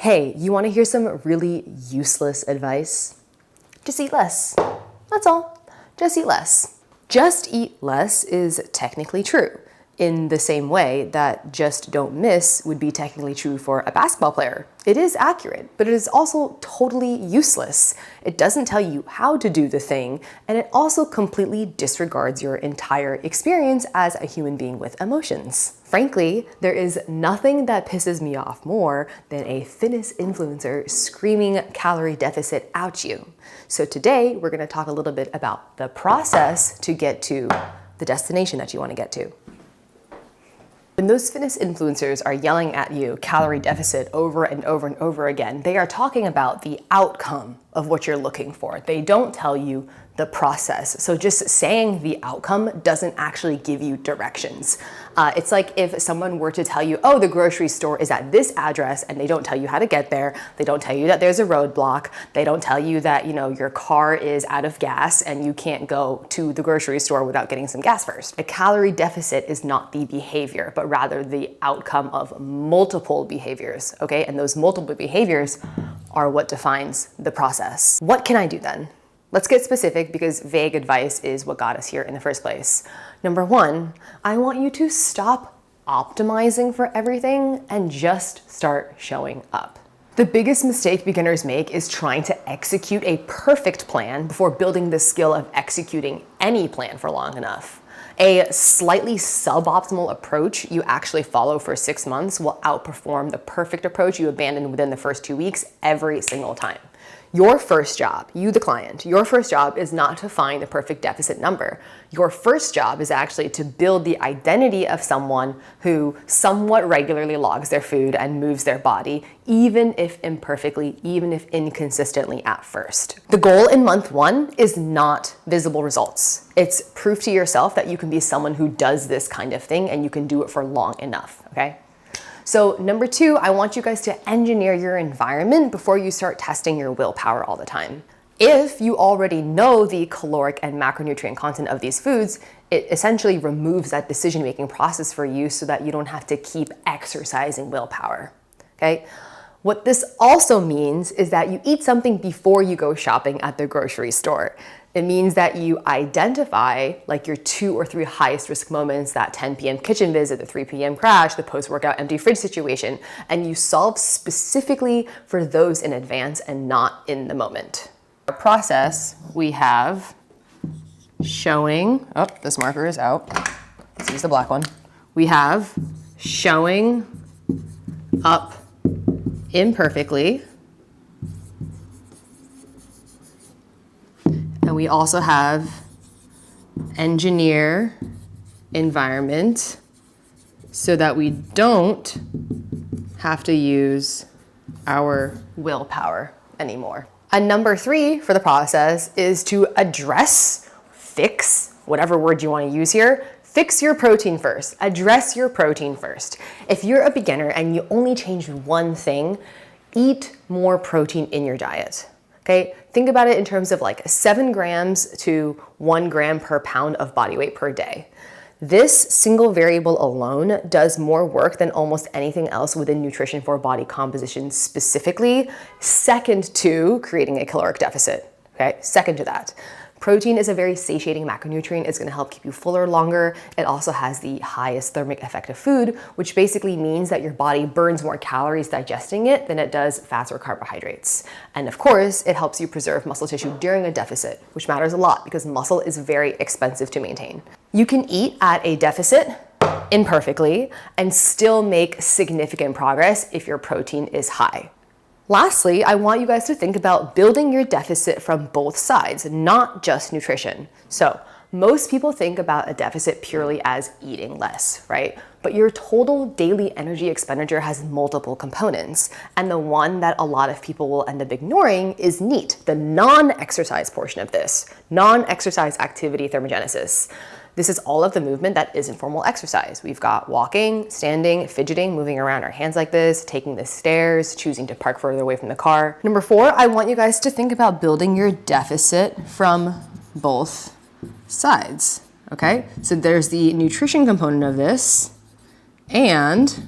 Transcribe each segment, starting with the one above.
Hey, you want to hear some really useless advice? Just eat less. That's all. Just eat less. Just eat less is technically true, in the same way that just don't miss would be technically true for a basketball player. It is accurate, but it is also totally useless. It doesn't tell you how to do the thing, and it also completely disregards your entire experience as a human being with emotions. Frankly, there is nothing that pisses me off more than a fitness influencer screaming calorie deficit at you. So today, we're gonna talk a little bit about the process to get to the destination that you wanna get to. When those fitness influencers are yelling at you calorie deficit over and over and over again, they are talking about the outcome of what you're looking for. They don't tell you the process. So just saying the outcome doesn't actually give you directions. It's like if someone were to tell you, oh, the grocery store is at this address, and they don't tell you how to get there. They don't tell you that there's a roadblock. They don't tell you that, your car is out of gas and you can't go to the grocery store without getting some gas first. A calorie deficit is not the behavior, but rather the outcome of multiple behaviors, okay? And those multiple behaviors are what defines the process. What can I do then? Let's get specific because vague advice is what got us here in the first place. Number one, I want you to stop optimizing for everything and just start showing up. The biggest mistake beginners make is trying to execute a perfect plan before building the skill of executing any plan for long enough. A slightly suboptimal approach you actually follow for 6 months will outperform the perfect approach you abandon within the first 2 weeks every single time. Your first job, you the client, your first job is not to find the perfect deficit number. Your first job is actually to build the identity of someone who somewhat regularly logs their food and moves their body, even if imperfectly, even if inconsistently at first. The goal in month 1 is not visible results. It's proof to yourself that you can be someone who does this kind of thing and you can do it for long enough, okay? So number 2, I want you guys to engineer your environment before you start testing your willpower all the time. If you already know the caloric and macronutrient content of these foods, it essentially removes that decision-making process for you so that you don't have to keep exercising willpower, okay? What this also means is that you eat something before you go shopping at the grocery store. It means that you identify like your 2 or 3 highest risk moments, that 10 p.m. kitchen visit, the 3 p.m. crash, the post-workout empty fridge situation, and you solve specifically for those in advance and not in the moment. Our process, we have showing, oh, this marker is out. Let's use the black one. We have showing up imperfectly. And we also have engineer environment so that we don't have to use our willpower anymore. And number 3 for the process is to address, fix, whatever word you want to use here, fix your protein first. Address your protein first. If you're a beginner and you only change one thing, eat more protein in your diet. Okay, think about it in terms of like 7 grams to 1 gram per pound of body weight per day. This single variable alone does more work than almost anything else within nutrition for body composition specifically, second to creating a caloric deficit, okay? Second to that. Protein is a very satiating macronutrient. It's gonna help keep you fuller longer. It also has the highest thermic effect of food, which basically means that your body burns more calories digesting it than it does fats or carbohydrates. And of course, it helps you preserve muscle tissue during a deficit, which matters a lot because muscle is very expensive to maintain. You can eat at a deficit imperfectly and still make significant progress if your protein is high. Lastly, I want you guys to think about building your deficit from both sides, not just nutrition. So most people think about a deficit purely as eating less, right? But your total daily energy expenditure has multiple components. And the one that a lot of people will end up ignoring is NEAT, the non-exercise portion of this, non-exercise activity thermogenesis. This is all of the movement that isn't formal exercise. We've got walking, standing, fidgeting, moving around our hands like this, taking the stairs, choosing to park further away from the car. Number 4, I want you guys to think about building your deficit from both sides, okay? So there's the nutrition component of this and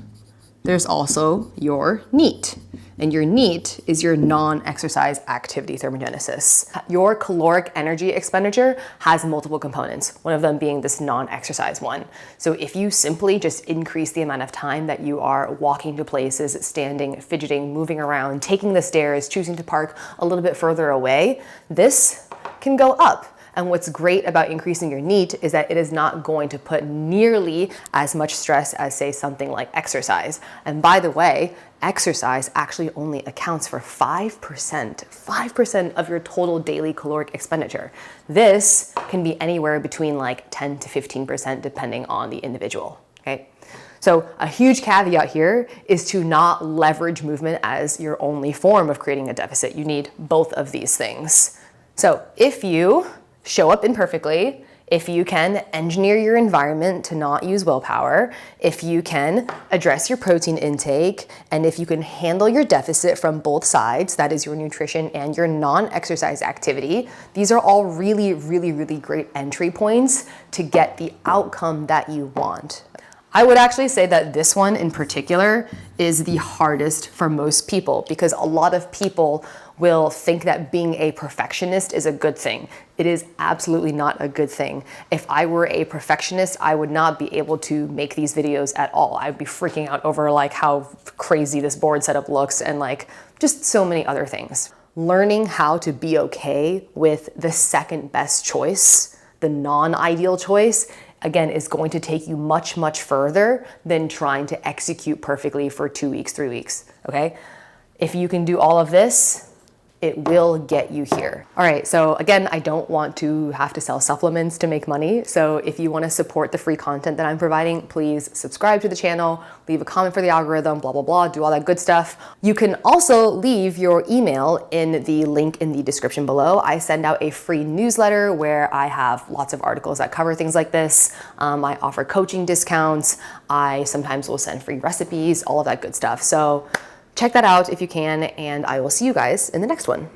there's also your NEAT. And your NEAT is your non-exercise activity thermogenesis. Your caloric energy expenditure has multiple components, one of them being this non-exercise one. So if you simply just increase the amount of time that you are walking to places, standing, fidgeting, moving around, taking the stairs, choosing to park a little bit further away, this can go up. And what's great about increasing your NEAT is that it is not going to put nearly as much stress as, say, something like exercise. And by the way, exercise actually only accounts for 5% of your total daily caloric expenditure. This can be anywhere between like 10 to 15% depending on the individual, okay? So a huge caveat here is to not leverage movement as your only form of creating a deficit. You need both of these things. So if you show up imperfectly, if you can engineer your environment to not use willpower, if you can address your protein intake, and if you can handle your deficit from both sides, that is your nutrition and your non-exercise activity, these are all really, really, really great entry points to get the outcome that you want. I would actually say that this one in particular is the hardest for most people because a lot of people will think that being a perfectionist is a good thing. It is absolutely not a good thing. If I were a perfectionist, I would not be able to make these videos at all. I'd be freaking out over like how crazy this board setup looks and like just so many other things. Learning how to be okay with the second best choice, the non-ideal choice, again, is going to take you much, much further than trying to execute perfectly for 2 weeks, 3 weeks, okay? If you can do all of this, it will get you here. All right, so again, I don't want to have to sell supplements to make money. So if you want to support the free content that I'm providing, please subscribe to the channel, leave a comment for the algorithm, blah, blah, blah, do all that good stuff. You can also leave your email in the link in the description below. I send out a free newsletter where I have lots of articles that cover things like this. I offer coaching discounts. I sometimes will send free recipes, all of that good stuff. So check that out if you can, and I will see you guys in the next one.